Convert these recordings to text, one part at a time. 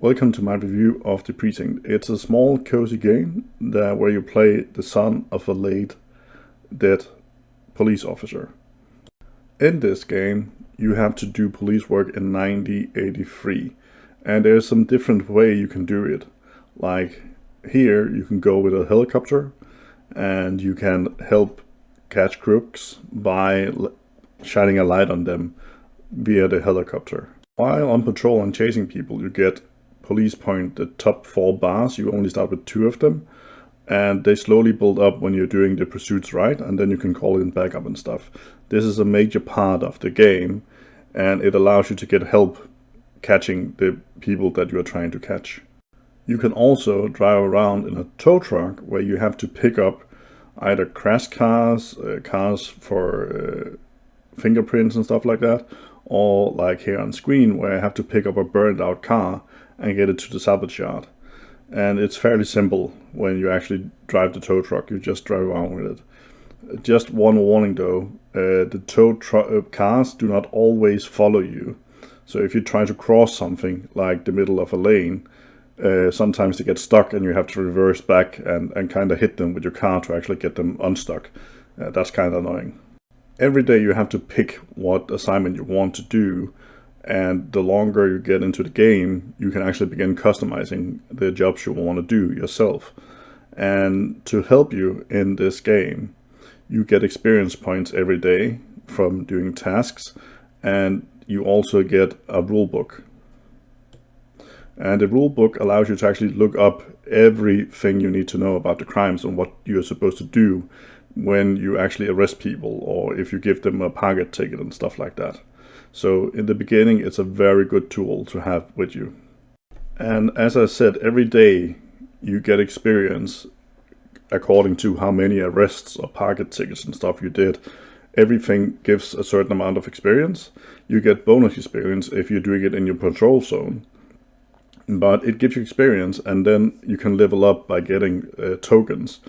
Welcome to my review of the Precinct. It's a small, cozy game where you play the son of a late dead police officer. In this game, you have to do police work in 1983, and there's some different way you can do it. Like here, you can go with a helicopter, and you can help catch crooks by shining a light on them via the helicopter. While on patrol and chasing people, you get police point the top 4 bars. You only start with 2 of them, and they slowly build up when you're doing the pursuits right, and then you can call in backup and stuff. This is a major part of the game, and it allows you to get help catching the people that you are trying to catch. You can also drive around in a tow truck where you have to pick up either crash cars, cars for fingerprints and stuff like that, or like here on screen where I have to pick up a burned out car and get it to the salvage yard. And it's fairly simple when you actually drive the tow truck. You just drive around with it. Just one warning though, the tow cars do not always follow you. So if you try to cross something like the middle of a lane, sometimes they get stuck and you have to reverse back and kind of hit them with your car to actually get them unstuck. That's kind of annoying. Every day you have to pick what assignment you want to do, and the longer you get into the game, you can actually begin customizing the jobs you want to do yourself. And to help you in this game, you get experience points every day from doing tasks, and you also get a rule book. And the rule book allows you to actually look up everything you need to know about the crimes and what you're supposed to do when you actually arrest people, or if you give them a target ticket and stuff like that. So in the beginning, it's a very good tool to have with you. And as I said, every day you get experience according to how many arrests or target tickets and stuff you did. Everything gives a certain amount of experience. You get bonus experience if you're doing it in your patrol zone. But it gives you experience, and then you can level up by getting tokens.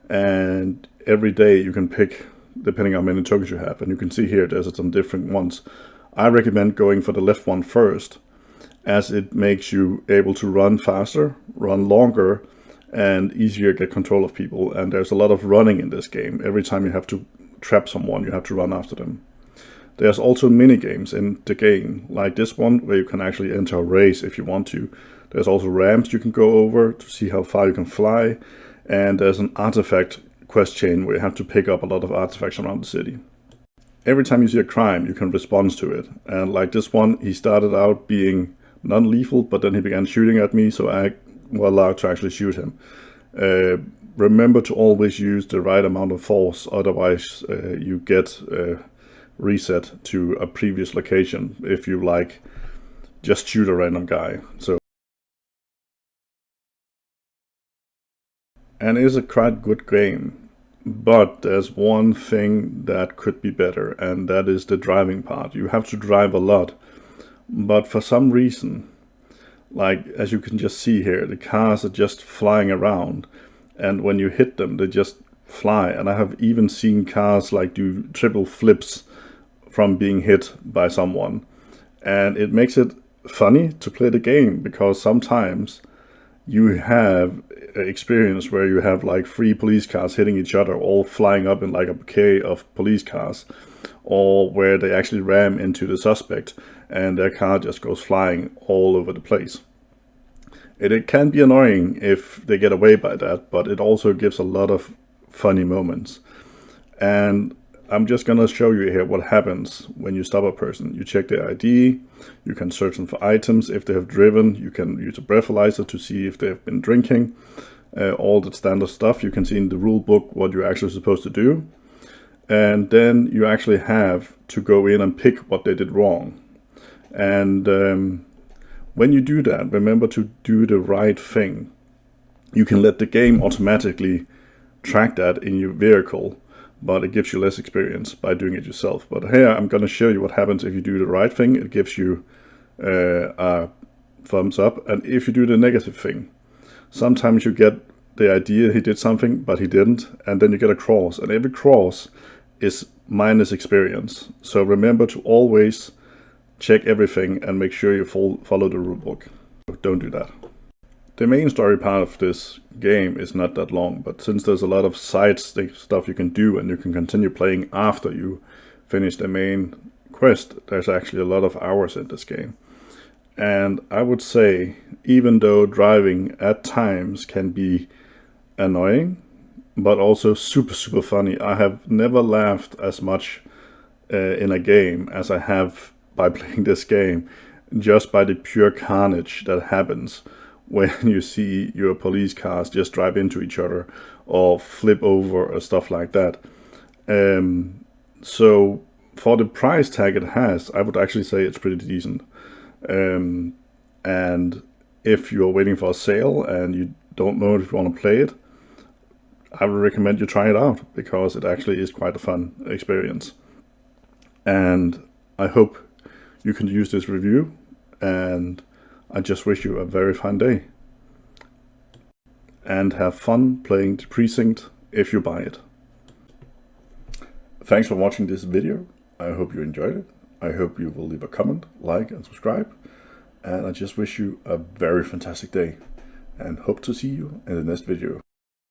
And every day you can pick depending on how many tokens you have. And you can see here there's some different ones. I recommend going for the left one first, as it makes you able to run faster, run longer, and easier get control of people. And there's a lot of running in this game. Every time you have to trap someone, you have to run after them. There's also mini games in the game, like this one, where you can actually enter a race if you want to. There's also ramps you can go over to see how far you can fly. And there's an artifact quest chain where you have to pick up a lot of artifacts around the city. Every time you see a crime, you can respond to it. And like this one, he started out being non-lethal, but then he began shooting at me, so I was allowed to actually shoot him. Remember to always use the right amount of force, otherwise you get reset to a previous location if you like just shoot a random guy. And it is a quite good game, but there's one thing that could be better, and that is the driving part. You have to drive a lot, but for some reason, like as you can just see here, the cars are just flying around, and when you hit them, they just fly. And I have even seen cars like do triple flips from being hit by someone, and it makes it funny to play the game, because sometimes you have experience where you have like 3 police cars hitting each other, all flying up in like a bouquet of police cars, or where they actually ram into the suspect and their car just goes flying all over the place. It can be annoying if they get away by that, but it also gives a lot of funny moments. And I'm just gonna show you here what happens when you stop a person. You check their ID, you can search them for items. If they have driven, you can use a breathalyzer to see if they have been drinking. All the standard stuff. You can see in the rule book what you're actually supposed to do. And then you actually have to go in and pick what they did wrong. And when you do that, remember to do the right thing. You can let the game automatically track that in your vehicle, but it gives you less experience by doing it yourself. But here I'm going to show you what happens if you do the right thing. It gives you a thumbs up. And if you do the negative thing, sometimes you get the idea he did something, but he didn't. And then you get a cross. And every cross is minus experience. So remember to always check everything and make sure you follow the rulebook. don't do that. The main story part of this game is not that long, but since there's a lot of side stuff you can do and you can continue playing after you finish the main quest, there's actually a lot of hours in this game. And I would say, even though driving at times can be annoying, but also super funny, I have never laughed as much in a game as I have by playing this game, just by the pure carnage that happens when you see your police cars just drive into each other or flip over or stuff like that. So for the price tag it has, I would actually say it's pretty decent. And if you're waiting for a sale and you don't know if you want to play it, I would recommend you try it out, because it actually is quite a fun experience. And I hope you can use this review, and I just wish you a very fun day. And have fun playing the Precinct if you buy it. Thanks for watching this video. I hope you enjoyed it. I hope you will leave a comment, like and subscribe. And I just wish you a very fantastic day, and hope to see you in the next video.